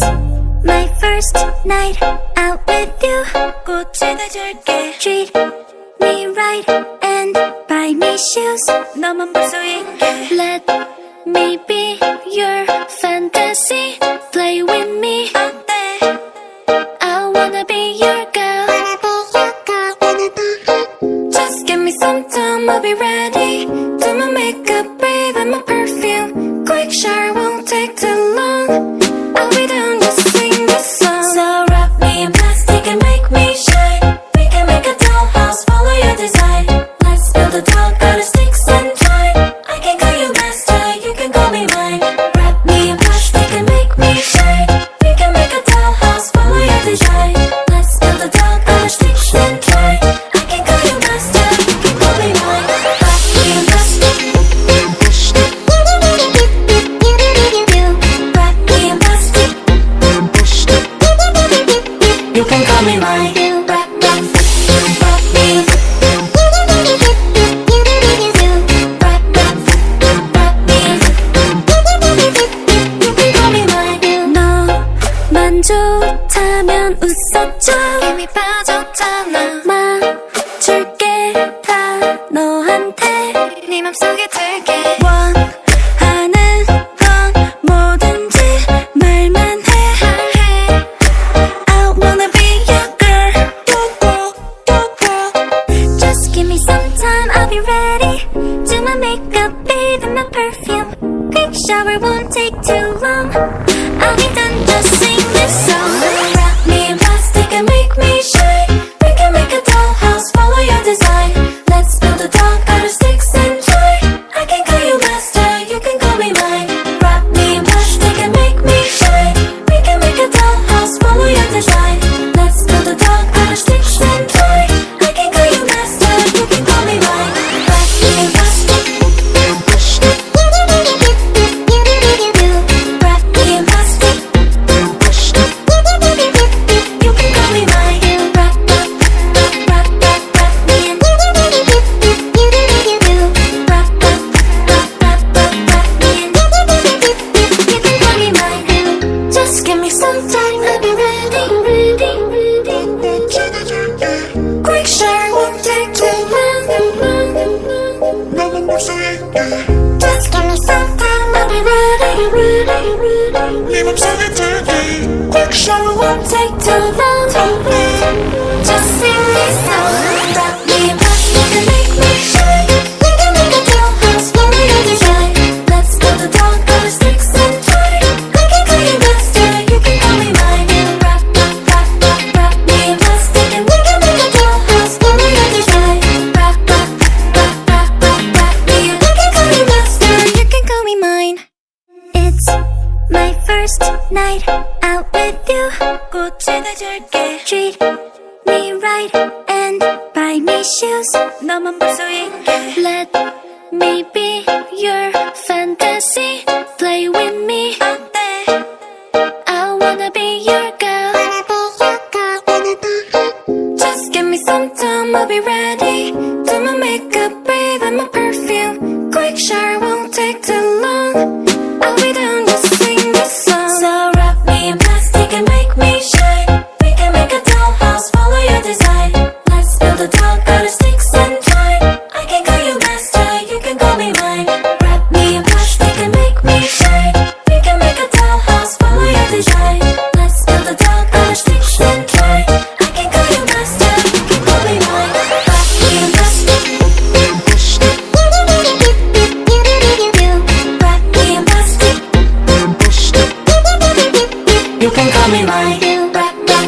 It's my first night out with you. 꽃을 다 줄게. Treat me right and buy me shoes. 너만 볼 수 있게. Let me be your fantasy. Play with me. 어때? I wanna be your girl. Just give me some time, I'll be ready. Do my makeup, bathe in my perfume. Quick shower won't take too long. I'll be done, just sing this song. So wrap me in plastic and make me shine. We can make a dollhouse, follow your design. Let's build a doll, got sticks and twine. I can call you master, you can call me mine. Wrap me in plastic and make me shine. We can make a dollhouse, follow your design. Let's build a doll, got sticks and twine. I can call you master, you can call me mine. Wrap me in plastic. Wrap me in plastic. You can call me mine. Wrap me. Wrap me. You can call me mine. 너만 좋다면 웃어줘. 이미 빠졌잖아. 맞출게 다 너한테. 네 맘속에 들게. 원하는 건 뭐든지 말만 해. I wanna be your girl. Just give me some time, I'll be ready. Do my makeup, bathe in my perfume. Quick shower won't take too long. I'll be done, just sing this song. Wrap me in plastic and make me shine. We can make a dollhouse, follow your design. Let's build a doll, got sticks and twine. I can call you master, you can call me mine. Wrap me in plastic and make me shine. We can make a dollhouse, follow your design. Let's build a doll, got sticks and twine. I can call you master, you can call me mine. Wrap me in plastic. Wrap me in plastic. You can call me mine. Wrap me in. Wrap me in. You can call me mine. Just give me some time, I'll be ready. Quick shower won't take too long. Just give me some time, I'll be ready. Quick shower won't take too long. Just sing this song. Wrap me in plastic and make me shine. We can make a dollhouse, follow your design. Let's build a doll, got sticks and twine. I can call you master, you can call me mine. Wrap me in plastic and we can make a dollhouse, follow your design. Wrap me and we can call you master, you can call me mine. It's my first night out with you. 꽃을 다 줄게. Treat me right and buy me shoes. 너만 볼 수 있게. Let me be your fantasy. Play with me. 어때? I wanna be your girl. Just give me some time, I'll be ready. Do my makeup, bathe in my perfume. Quick shower won't take too long. I'll be done, just sing this song. So wrap me in plastic and make me shine. We can make a dollhouse, follow your design. Let's build a doll, got sticks and twine. I can call you master, you can call me mine. Wrap me in plastic and make me shine. We can make a dollhouse, follow your design. Let's build a doll, got sticks and twine. I can call you master, you can call me mine. Wrap me in plastic. Wrap me in plastic. You can call me mine. Wrap me.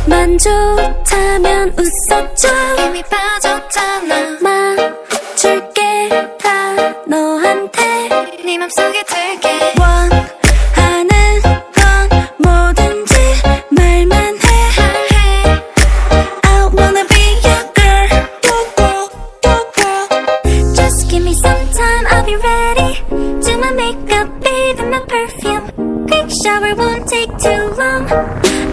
너만 좋다면 웃어줘. 이미 빠졌잖아. 맞출게 다 너한테. 네 맘속에 들게. 원하는 건 뭐든지 말만 해. I wanna be your girl. Just give me some time, I'll be ready. Do my makeup, bathe in my perfume. Quick shower won't take too long.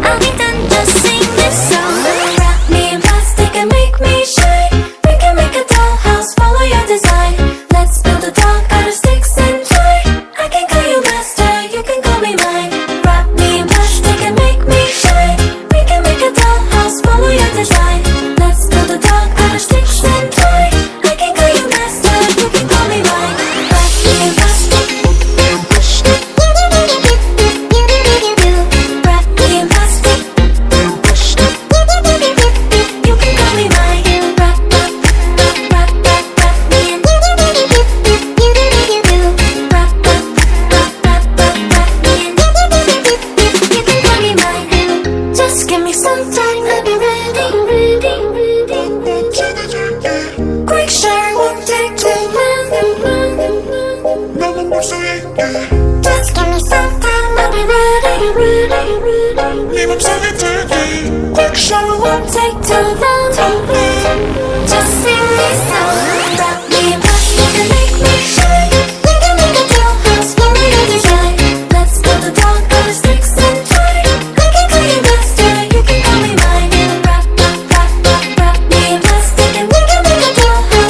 I'll be done, just sing this song. Wrap me in plastic me some time, I'll be ready. Quick shower won't take too long. Just give me some time, I'll be ready. Quick shower won't take too long.